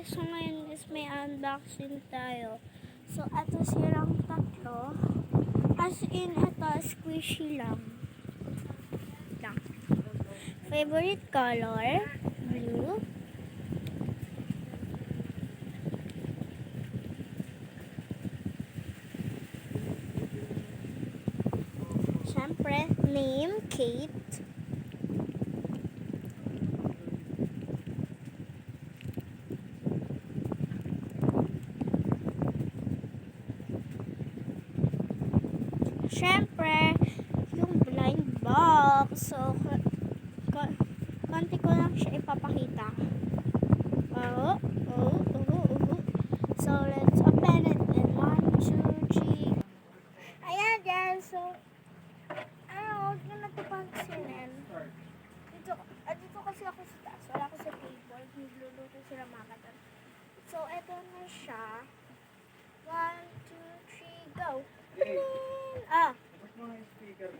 guys, so ngayon is may unboxing tayo. So, ito silang tatlo. As in, ito, squishy lang. Favorite color, blue. Siyempre, name, Kate. Siyempre, yung blind box. So, konti ko lang siya ipapakita. So, let's open it in 1, 2, 3. Ayan, guys. So, huwag nyo na ito pansinin. Dito kasi ako sa taas. Wala ako sa table. Nagluluto sila mama doon. So, eto na siya. 1, 2, 3, go!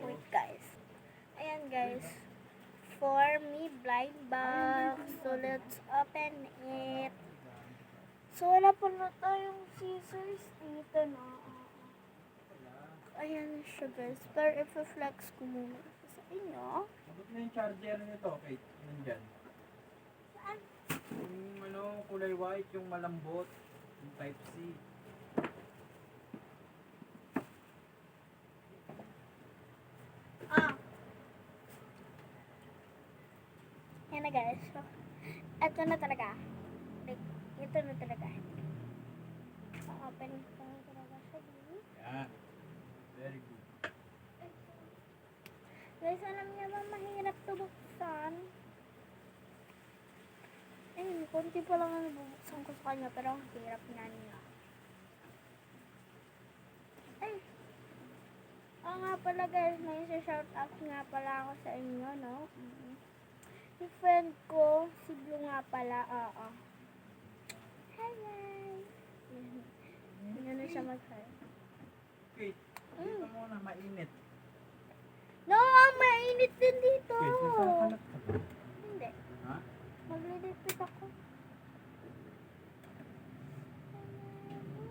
Wait, guys. Ayan, guys. For me, blind box. So, let's open it. So, wala pa na tayong scissors dito na. Ayan siya, guys. Pero i-flex ko muna sa inyo. Abot na yung charger nito, Kate. Nandyan. Saan? Yung kulay white, yung malambot. Yung type C. Yan na, guys. So, ito na talaga. Like, ito na talaga. So, open ko na talaga siya. Yan. Very good. Guys, alam niya ba mahirap ito buksan? Ayun, konti pa lang ang bubuksan ko sa kanya, pero ang hirap niya. Ay! Oo nga pala, guys, may shout out nga pala ako sa inyo, no? Yung friend ko, si Blue nga pala, Hi, guys! Hindi na siya mag-hi. Kate, dito muna, mainit. No, mainit din dito! Kate, nagkakalat ka ba? Hindi. Ha? Maglilipit ako.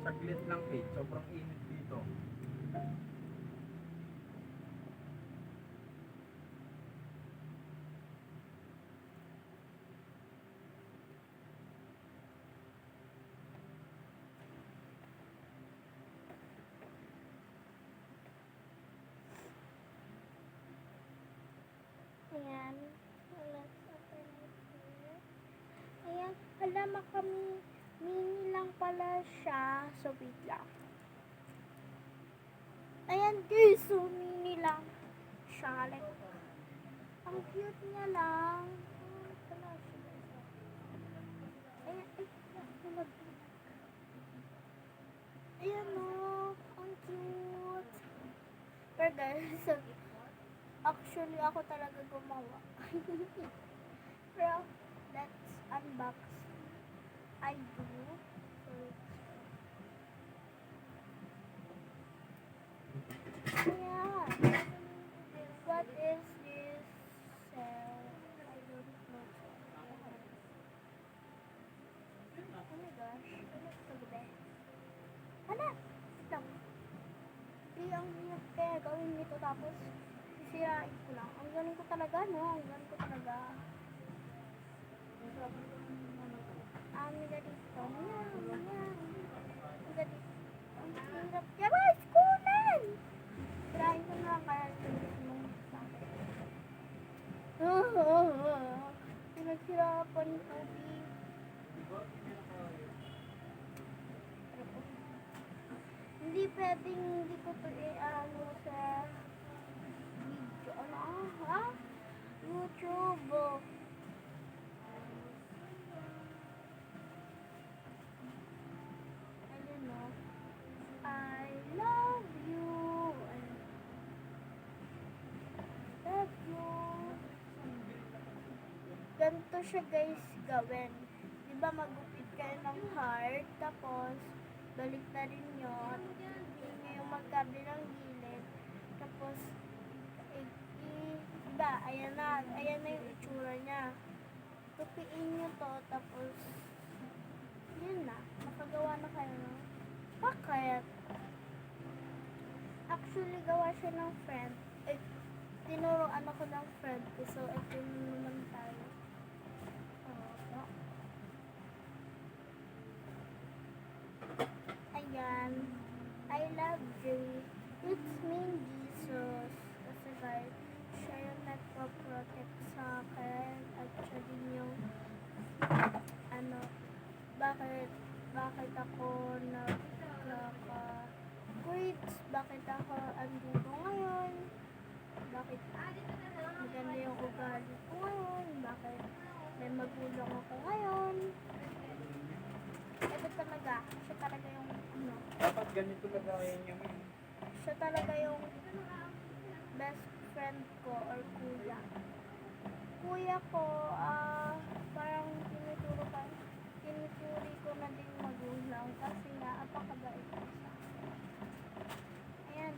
Saglit lang, Kate. Sobrang init dito. Ayan. Let's open it here. Ayan. Hala, mini lang pala siya. So, wait lang. Ayan, guys. So, mini lang siya. Like, ang cute niya lang. Pala siya. Ayan. Ayan, o. Ang cute. Pero, guys, so, actually, ako talaga gumawa. Pero, let's unbox. I do. Yeah. What is this? I don't know. Oh my gosh. Pagbe. Hala! Ito. Hindi ang hirap kaya gawin nito tapos sisirain ko lang. Ang galing ko talaga, no? Ang galing ko talaga. Nila dito. Nila dito. Ang hirap. Yabas! Kunan! Sirain ko na lang kaya sinis mong sabi. Pinagsirapan ko, hindi pwedeng hindi ko ito i-ano sa video. YouTube. Ayun, no? I love you. Love you. Ganito siya, guys, gawin. Diba magupit kayo ng heart, tapos balik na rin nyo, yung magkabilang gilid, tapos diba, ayan na yung itsura niya. Tupiin nyo to, tapos naggawa siya ng friend. Eh, tinuruan ako ng friend ko. So, ito na naman tayo. Oo. Ayan. I love you. It's me, Jesus. Kasi guys, siya yung nagpa-protect sa akin. At siya din yung, ano, bakit ako naka-grades, bakit ako andito ngayon, bakit maganda yung ugali ko ngayon, bakit may magulang ako ngayon. Ito talaga, siya talaga yung, ano, Dapat ganito lagayan niya mo. siya talaga yung best friend ko or kuya. Kuya ko, parang tinuturi ko na din magulang kasi nga, apakabait ko siya. Ayan.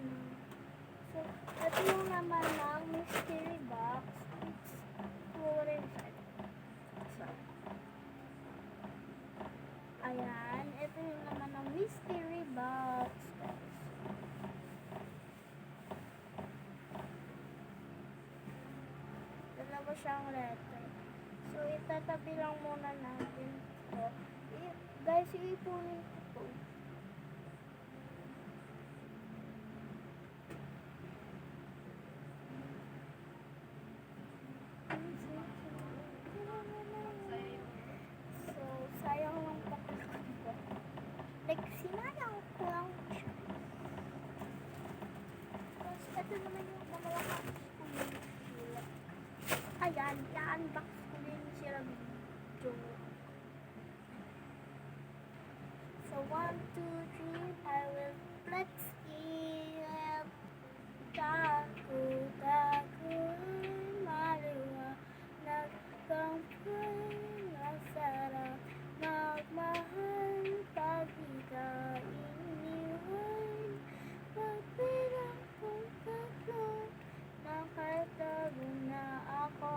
So, ito yung naman ng mystery box. It's orange. So, ayan. Ito yung naman ng mystery box, guys. Dalawa siyang letter. So, itatabi lang muna natin ito. Guys, iipunin ko to. So, sayang lang pakulakot ko. Like, sinayang ko lang siya. Tapos, ito naman yung mamalakas ko yung sulat. Ayan, i-unbox ko din si Rabidjo. So, 1, 2, 3, I will flex it. Taku, maliwanag kang masarap magmahal pag ikaw iniwan. Pagbilang kong tatlo, nakatago na ako.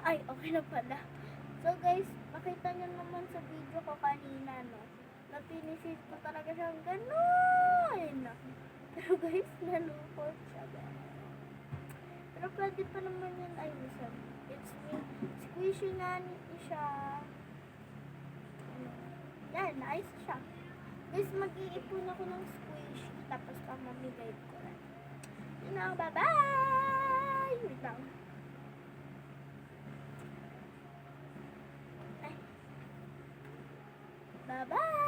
Ay, okay na pala. So guys, makita nyo naman sa video ko kanina, no? Napinisis ko talaga siyang gano'n. Pero guys, nalukot siya, guys. Pero pwede pa naman yun ayusan. It's me. Squishy nga siya. Yan, ayos siya. Guys, mag-iipon ako ng squishy. Tapos pamamigay ko rin. Yun na, bye-bye! Wait lang. Bye-bye!